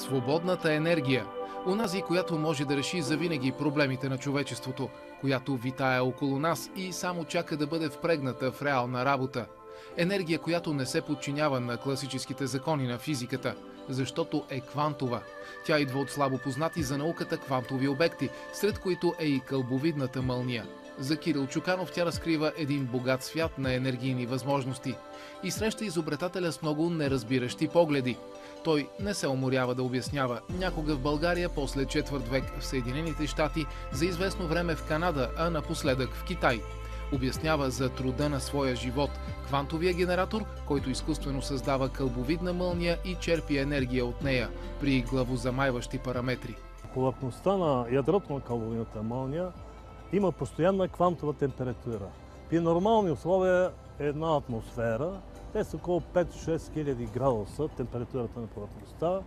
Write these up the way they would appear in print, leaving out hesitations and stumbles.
Свободната енергия. Онази, която може да реши завинаги проблемите на човечеството, която витае около нас и само чака да бъде впрегната в реална работа. Енергия, която не се подчинява на класическите закони на физиката, защото е квантова. Тя идва от слабо познати за науката квантови обекти, сред които е и кълбовидната мълния. За Кирил Чуканов тя разкрива един богат свят на енергийни възможности и среща изобретателя с много неразбиращи погледи. Той не се уморява да обяснява. Някога в България, после четвърт век в Съединените щати, за известно време в Канада, а напоследък в Китай. Обяснява за труда на своя живот, квантовия генератор, който изкуствено създава кълбовидна мълния и черпи енергия от нея при главозамайващи параметри. Повърхността на ядрото на кълбовидната мълния има постоянна квантова температура. При нормални условия е една атмосфера, те са около 5-6 хиляди градуса температурата на повърхността.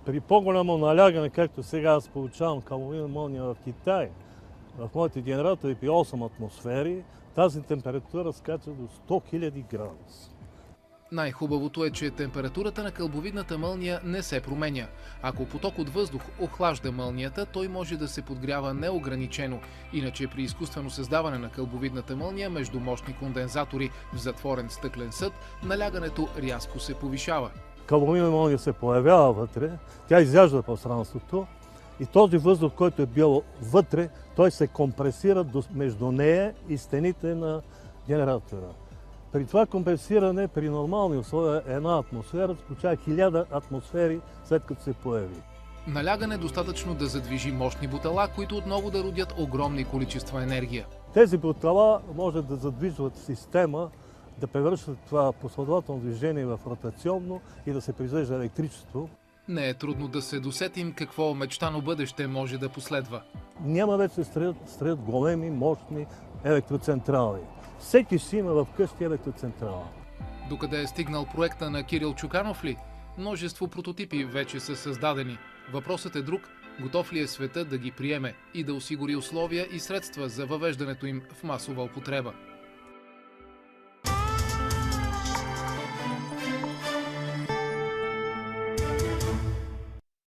При по-голямо налягане, както сега аз получавам кълбовидна мълния в Китай, в моите генератори при 8 атмосфери, тази температура скача до 100 000 градуса. Най-хубавото е, че температурата на кълбовидната мълния не се променя. Ако поток от въздух охлажда мълнията, той може да се подгрява неограничено. Иначе при изкуствено създаване на кълбовидната мълния между мощни кондензатори в затворен стъклен съд, налягането рязко се повишава. Кълбовидна мълния се появява вътре, тя изяжда пространството и този въздух, който е бил вътре, той се компресира между нея и стените на генератора. При това компресиране, при нормални условия, една атмосфера получава 1000 атмосфери след като се появи. Налягане е достатъчно да задвижи мощни бутала, които отново да родят огромни количества енергия. Тези бутала може да задвижват система, да превръщат това последователно движение в ротационно и да се произвежда електричество. Не е трудно да се досетим какво мечтано бъдеще може да последва. Няма вече строят големи, мощни електроцентрали. Всеки си има вкъщи електроцентрала. Докъде е стигнал проекта на Кирил Чуканов ли? Множество прототипи вече са създадени. Въпросът е друг. Готов ли е светът да ги приеме и да осигури условия и средства за въвеждането им в масова употреба?